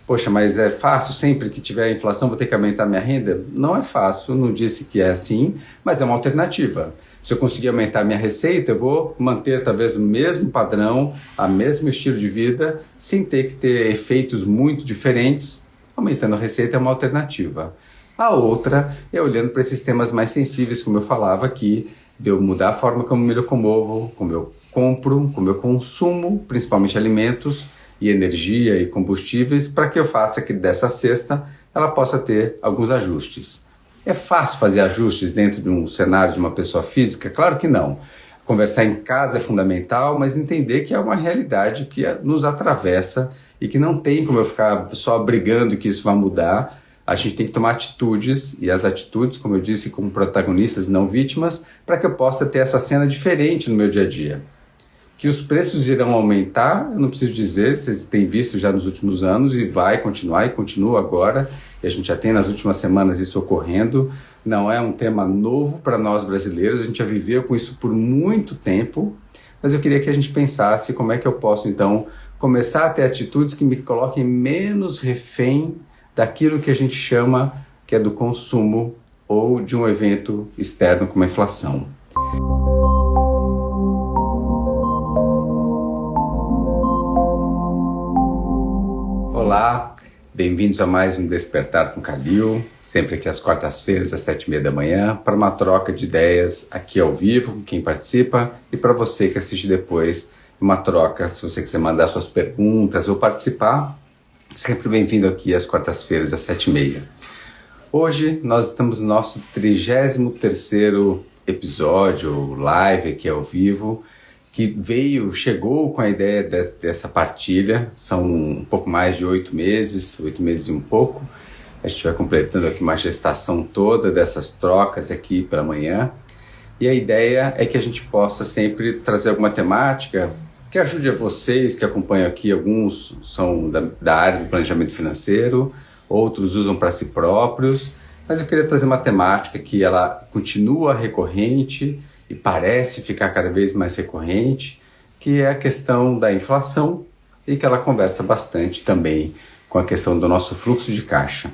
Poxa, mas é fácil, sempre que tiver inflação vou ter que aumentar minha renda? Não é fácil, não disse que é assim, mas é uma alternativa. Se eu conseguir aumentar minha receita, eu vou manter talvez o mesmo padrão, o mesmo estilo de vida, sem ter que ter efeitos muito diferentes. Aumentando a receita é uma alternativa. A outra é olhando para esses temas mais sensíveis, como eu falava aqui, de eu mudar a forma como me locomovo, como eu compro, como eu consumo, principalmente alimentos e energia e combustíveis, para que eu faça que dessa cesta ela possa ter alguns ajustes. É fácil fazer ajustes dentro de um cenário de uma pessoa física? Claro que não. Conversar em casa é fundamental, mas entender que é uma realidade que nos atravessa e que não tem como eu ficar só brigando que isso vai mudar. A gente tem que tomar atitudes, e as atitudes, como eu disse, como protagonistas não vítimas, para que eu possa ter essa cena diferente no meu dia a dia. Que os preços irão aumentar, eu não preciso dizer, vocês têm visto já nos últimos anos e vai continuar e continua agora, e a gente já tem nas últimas semanas isso ocorrendo. Não é um tema novo para nós brasileiros, a gente já viveu com isso por muito tempo, mas eu queria que a gente pensasse como é que eu posso então começar a ter atitudes que me coloquem menos refém daquilo que a gente chama que é do consumo ou de um evento externo como a inflação. Olá, bem-vindos a mais um Despertar com Kalil, sempre aqui às quartas-feiras às 7h30 da manhã, para uma troca de ideias aqui ao vivo, com quem participa, e para você que assiste depois, uma troca, se você quiser mandar suas perguntas ou participar, sempre bem-vindo aqui às quartas-feiras às 7h30. Hoje nós estamos no nosso 33º episódio, live aqui ao vivo, que chegou com a ideia dessa partilha. São um pouco mais de 8 meses e um pouco. A gente vai completando aqui uma gestação toda dessas trocas aqui pela manhã. E a ideia é que a gente possa sempre trazer alguma temática que ajude a vocês que acompanham aqui. Alguns são da área do planejamento financeiro, outros usam para si próprios, mas eu queria trazer uma temática que ela continua recorrente e parece ficar cada vez mais recorrente, que é a questão da inflação e que ela conversa bastante também com a questão do nosso fluxo de caixa.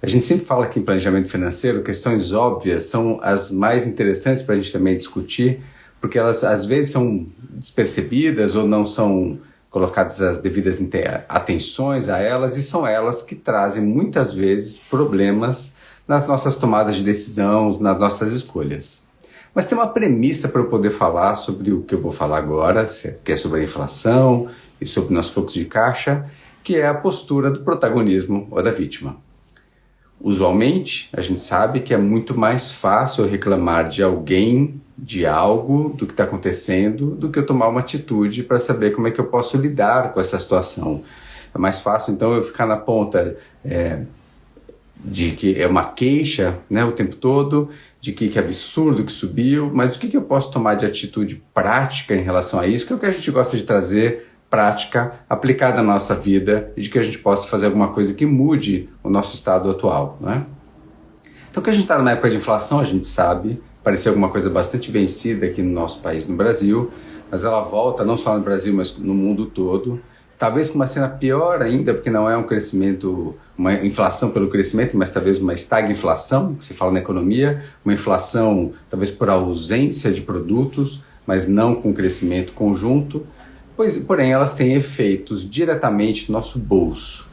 A gente sempre fala que em planejamento financeiro questões óbvias são as mais interessantes para a gente também discutir, porque elas às vezes são despercebidas ou não são colocadas as devidas atenções a elas, e são elas que trazem muitas vezes problemas nas nossas tomadas de decisão, nas nossas escolhas. Mas tem uma premissa para eu poder falar sobre o que eu vou falar agora, que é sobre a inflação e sobre o nosso fluxo de caixa, que é a postura do protagonismo ou da vítima. Usualmente, a gente sabe que é muito mais fácil reclamar de alguém, de algo, do que está acontecendo, do que eu tomar uma atitude para saber como é que eu posso lidar com essa situação. É mais fácil, então, eu ficar na ponta de que é uma queixa, né, o tempo todo, de que absurdo que subiu, mas o que eu posso tomar de atitude prática em relação a isso, que é o que a gente gosta de trazer, prática, aplicada na nossa vida, e de que a gente possa fazer alguma coisa que mude o nosso estado atual, né? Então, que a gente está numa época de inflação, a gente sabe, parecia alguma coisa bastante vencida aqui no nosso país, no Brasil, mas ela volta não só no Brasil, mas no mundo todo, talvez com uma cena pior ainda, porque não é um crescimento, uma inflação pelo crescimento, mas talvez uma estagflação, que se fala na economia, uma inflação talvez por ausência de produtos, mas não com crescimento conjunto, porém elas têm efeitos diretamente no nosso bolso.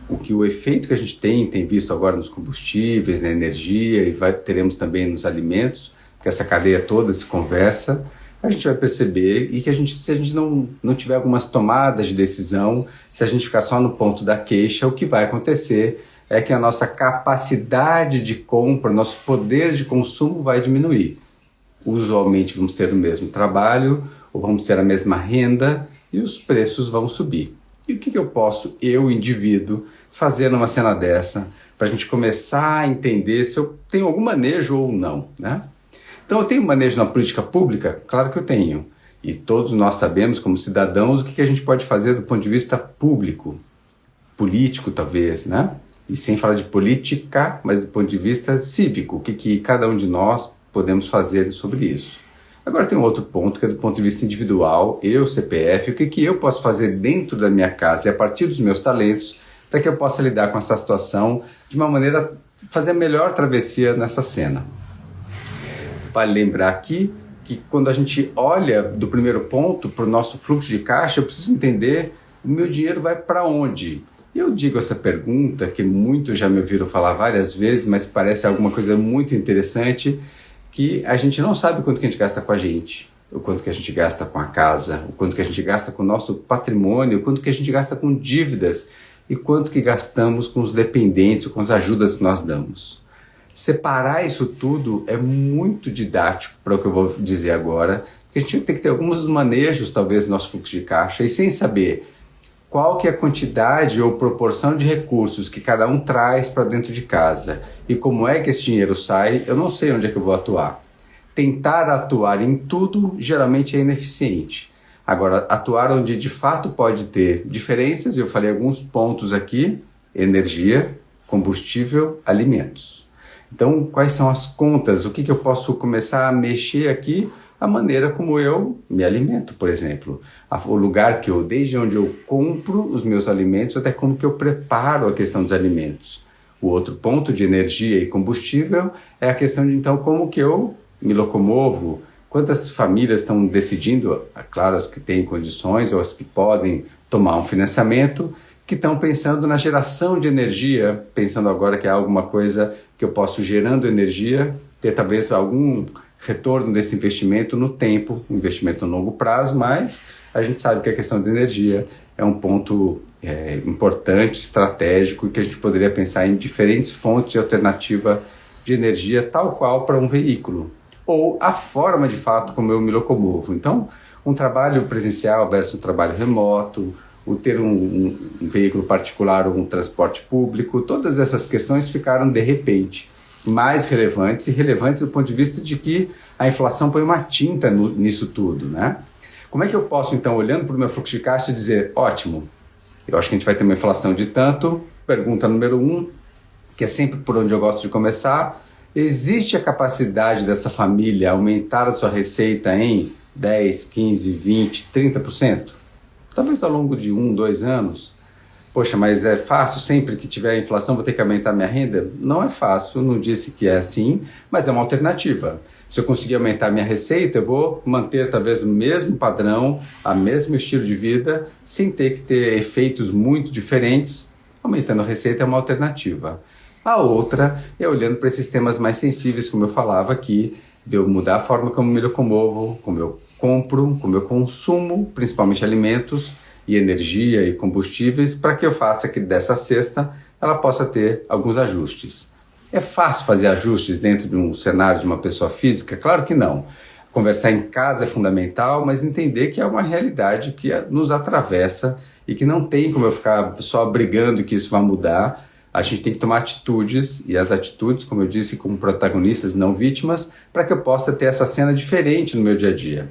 O efeito que a gente tem visto agora nos combustíveis, na energia, e teremos também nos alimentos, que essa cadeia toda se conversa, a gente vai perceber, e que se a gente não tiver algumas tomadas de decisão, se a gente ficar só no ponto da queixa, o que vai acontecer é que a nossa capacidade de compra, nosso poder de consumo vai diminuir. Usualmente vamos ter o mesmo trabalho, ou vamos ter a mesma renda, e os preços vão subir. E o que eu posso, indivíduo, fazer numa cena dessa, para a gente começar a entender se eu tenho algum manejo ou não, né? Então, eu tenho manejo na política pública? Claro que eu tenho. E todos nós sabemos, como cidadãos, o que a gente pode fazer do ponto de vista público, político talvez, né? E sem falar de política, mas do ponto de vista cívico, o que cada um de nós podemos fazer sobre isso. Agora tem um outro ponto, que é do ponto de vista individual, CPF, o que eu posso fazer dentro da minha casa e a partir dos meus talentos para que eu possa lidar com essa situação de uma maneira, fazer a melhor travessia nessa cena. Vale lembrar aqui que quando a gente olha do primeiro ponto para o nosso fluxo de caixa, eu preciso entender o meu dinheiro vai para onde? E eu digo essa pergunta, que muitos já me ouviram falar várias vezes, mas parece alguma coisa muito interessante, que a gente não sabe quanto que a gente gasta com a gente, o quanto que a gente gasta com a casa, o quanto que a gente gasta com o nosso patrimônio, o quanto que a gente gasta com dívidas e quanto que gastamos com os dependentes, com as ajudas que nós damos. Separar isso tudo é muito didático para o que eu vou dizer agora, porque a gente tem que ter alguns manejos, talvez, no nosso fluxo de caixa, e sem saber qual que é a quantidade ou proporção de recursos que cada um traz para dentro de casa e como é que esse dinheiro sai, eu não sei onde é que eu vou atuar. Tentar atuar em tudo geralmente é ineficiente. Agora, atuar onde de fato pode ter diferenças, eu falei alguns pontos aqui: energia, combustível, alimentos. Então, quais são as contas? O que eu posso começar a mexer aqui? A maneira como eu me alimento, por exemplo. O lugar que desde onde eu compro os meus alimentos até como que eu preparo a questão dos alimentos. O outro ponto de energia e combustível é a questão de, então, como que eu me locomovo. Quantas famílias estão decidindo, claro, as que têm condições ou as que podem tomar um financiamento, que estão pensando na geração de energia, pensando agora que é alguma coisa que eu posso, gerando energia, ter talvez algum retorno desse investimento no tempo, um investimento a longo prazo, mas a gente sabe que a questão de energia é um ponto importante, estratégico, e que a gente poderia pensar em diferentes fontes de alternativa de energia, tal qual para um veículo, ou a forma de fato como eu me locomovo. Então, um trabalho presencial versus um trabalho remoto, o ter um veículo particular ou um transporte público, todas essas questões ficaram de repente mais relevantes, e relevantes do ponto de vista de que a inflação põe uma tinta nisso tudo, né? Como é que eu posso, então, olhando para o meu fluxo de caixa, dizer, ótimo, eu acho que a gente vai ter uma inflação de tanto. Pergunta número 1, que é sempre por onde eu gosto de começar: existe a capacidade dessa família aumentar a sua receita em 10, 15, 20, 30%? Talvez ao longo de 1, 2 anos. Poxa, mas é fácil, sempre que tiver inflação vou ter que aumentar minha renda? Não é fácil, não disse que é assim, mas é uma alternativa. Se eu conseguir aumentar minha receita, eu vou manter talvez o mesmo padrão, o mesmo estilo de vida, sem ter que ter efeitos muito diferentes. Aumentando a receita é uma alternativa. A outra é olhando para esses temas mais sensíveis, como eu falava aqui, de eu mudar a forma como me locomovo, como eu compro, como eu consumo, principalmente alimentos e energia e combustíveis, para que eu faça que dessa cesta ela possa ter alguns ajustes. É fácil fazer ajustes dentro de um cenário de uma pessoa física? Claro que não. Conversar em casa é fundamental, mas entender que é uma realidade que nos atravessa e que não tem como eu ficar só brigando que isso vai mudar. A gente tem que tomar atitudes, e as atitudes, como eu disse, como protagonistas, não vítimas, para que eu possa ter essa cena diferente no meu dia a dia.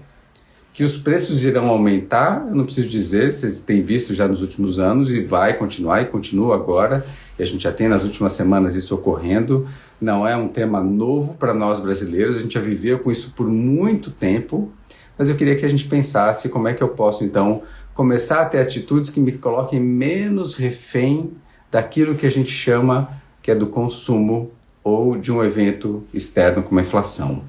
Que os preços irão aumentar, eu não preciso dizer, vocês têm visto já nos últimos anos, e vai continuar, e continua agora, e a gente já tem nas últimas semanas isso ocorrendo. Não é um tema novo para nós brasileiros, a gente já viveu com isso por muito tempo, mas eu queria que a gente pensasse como é que eu posso, então, começar a ter atitudes que me coloquem menos refém daquilo que a gente chama que é do consumo ou de um evento externo como a inflação.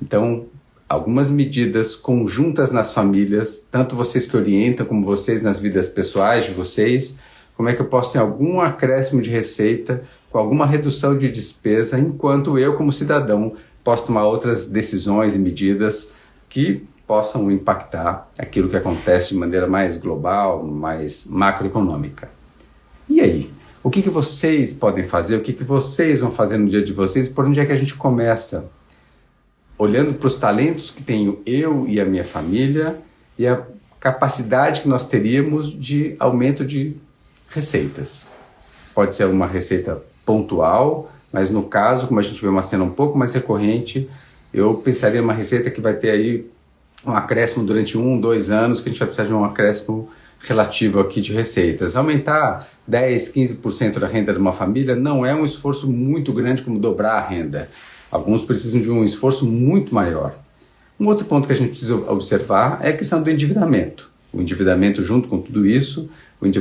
Então, algumas medidas conjuntas nas famílias, tanto vocês que orientam como vocês nas vidas pessoais de vocês, como é que eu posso ter algum acréscimo de receita, com alguma redução de despesa, enquanto eu, como cidadão, posso tomar outras decisões e medidas que possam impactar aquilo que acontece de maneira mais global, mais macroeconômica. E aí? O que vocês podem fazer? O que vocês vão fazer no dia de vocês? Por onde é que a gente começa? Olhando para os talentos que tenho eu e a minha família e a capacidade que nós teríamos de aumento de receitas. Pode ser uma receita pontual, mas no caso, como a gente vê uma cena um pouco mais recorrente, eu pensaria numa receita que vai ter aí um acréscimo durante 1, 2 anos, que a gente vai precisar de um acréscimo relativo aqui de receitas. Aumentar 10, 15% da renda de uma família não é um esforço muito grande como dobrar a renda. Alguns precisam de um esforço muito maior. Um outro ponto que a gente precisa observar é a questão do endividamento. O endividamento, junto com tudo isso,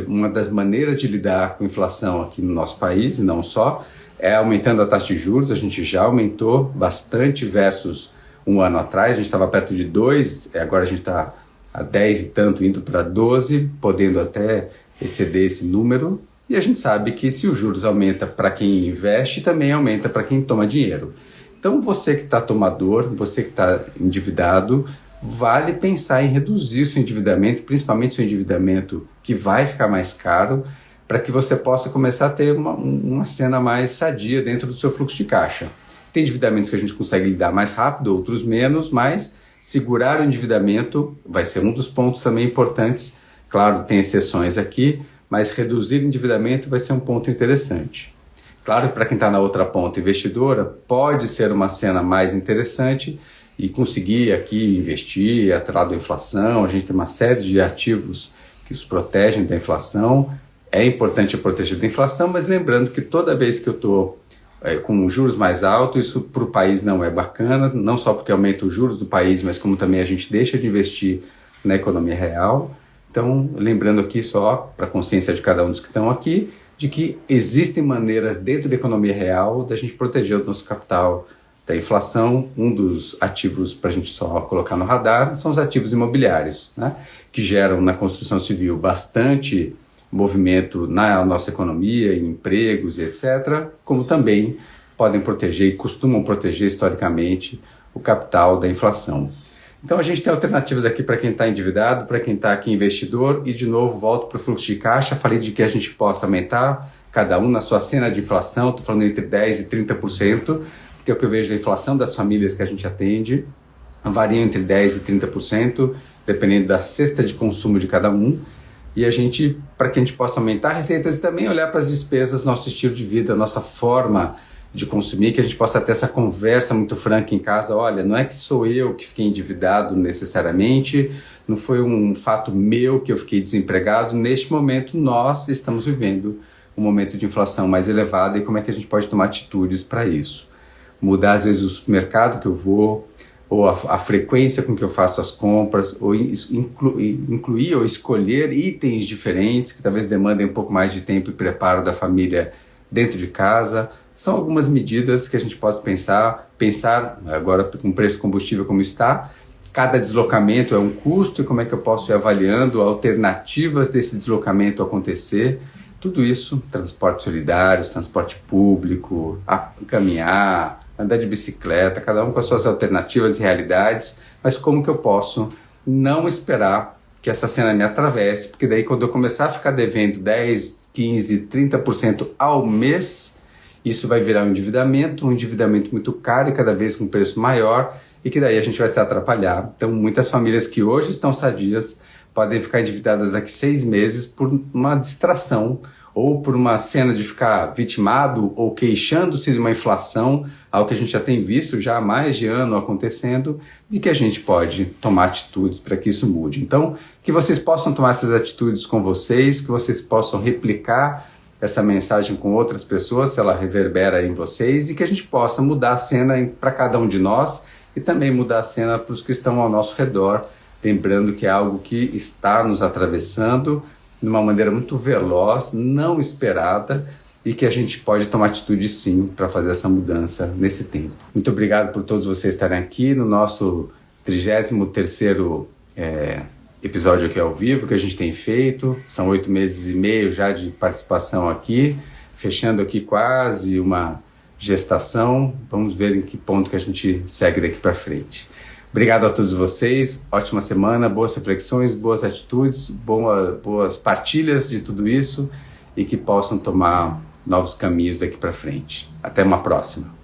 uma das maneiras de lidar com a inflação aqui no nosso país, e não só, é aumentando a taxa de juros. A gente já aumentou bastante versus um ano atrás. A gente estava perto de 2, agora a gente está a 10 e tanto, indo para 12, podendo até exceder esse número. E a gente sabe que se os juros aumenta para quem investe, também aumenta para quem toma dinheiro. Então você que está tomador, você que está endividado, vale pensar em reduzir seu endividamento, principalmente seu endividamento que vai ficar mais caro, para que você possa começar a ter uma cena mais sadia dentro do seu fluxo de caixa. Tem endividamentos que a gente consegue lidar mais rápido, outros menos, mas segurar o endividamento vai ser um dos pontos também importantes. Claro, tem exceções aqui, mas reduzir o endividamento vai ser um ponto interessante. Claro que para quem está na outra ponta investidora, pode ser uma cena mais interessante e conseguir aqui investir atrelado à inflação. A gente tem uma série de ativos que os protegem da inflação. É importante proteger da inflação, mas lembrando que toda vez que eu estou com juros mais altos, isso para o país não é bacana, não só porque aumenta os juros do país, mas como também a gente deixa de investir na economia real. Então, lembrando aqui só para a consciência de cada um dos que estão aqui, de que existem maneiras dentro da economia real da gente proteger o nosso capital da inflação. Um dos ativos para a gente só colocar no radar são os ativos imobiliários, né? Que geram na construção civil bastante movimento na nossa economia, em empregos e etc., como também podem proteger e costumam proteger historicamente o capital da inflação. Então a gente tem alternativas aqui para quem está endividado, para quem está aqui investidor, e de novo volto para o fluxo de caixa. Falei de que a gente possa aumentar, cada um na sua cena de inflação, estou falando entre 10% e 30%, porque é o que eu vejo da inflação das famílias que a gente atende, varia entre 10% e 30%, dependendo da cesta de consumo de cada um. E a gente, para que a gente possa aumentar receitas e também olhar para as despesas, nosso estilo de vida, nossa forma de consumir, que a gente possa ter essa conversa muito franca em casa. Olha, não é que sou eu que fiquei endividado necessariamente, não foi um fato meu que eu fiquei desempregado. Neste momento, nós estamos vivendo um momento de inflação mais elevada, e como é que a gente pode tomar atitudes para isso? Mudar, às vezes, o supermercado que eu vou, ou a frequência com que eu faço as compras, ou incluir ou escolher itens diferentes que talvez demandem um pouco mais de tempo e preparo da família dentro de casa. São algumas medidas que a gente pode pensar agora com o preço do combustível como está. Cada deslocamento é um custo, e como é que eu posso ir avaliando alternativas desse deslocamento acontecer. Tudo isso, transportes solidários, transporte público, caminhar, andar de bicicleta, cada um com as suas alternativas e realidades, mas como que eu posso não esperar que essa cena me atravesse, porque daí quando eu começar a ficar devendo 10, 15, 30% ao mês, isso vai virar um endividamento muito caro e cada vez com preço maior, e que daí a gente vai se atrapalhar. Então muitas famílias que hoje estão sadias podem ficar endividadas daqui 6 meses por uma distração, ou por uma cena de ficar vitimado ou queixando-se de uma inflação, algo que a gente já tem visto já há mais de ano acontecendo, e que a gente pode tomar atitudes para que isso mude. Então, que vocês possam tomar essas atitudes com vocês, que vocês possam replicar essa mensagem com outras pessoas, se ela reverbera em vocês, e que a gente possa mudar a cena para cada um de nós e também mudar a cena para os que estão ao nosso redor, lembrando que é algo que está nos atravessando de uma maneira muito veloz, não esperada, e que a gente pode tomar atitude sim para fazer essa mudança nesse tempo. Muito obrigado por todos vocês estarem aqui no nosso 33º episódio aqui ao vivo que a gente tem feito. São 8 meses e meio já de participação aqui, fechando aqui quase uma gestação. Vamos ver em que ponto que a gente segue daqui para frente. Obrigado a todos vocês, ótima semana, boas reflexões, boas atitudes, boas partilhas de tudo isso, e que possam tomar novos caminhos daqui para frente. Até uma próxima.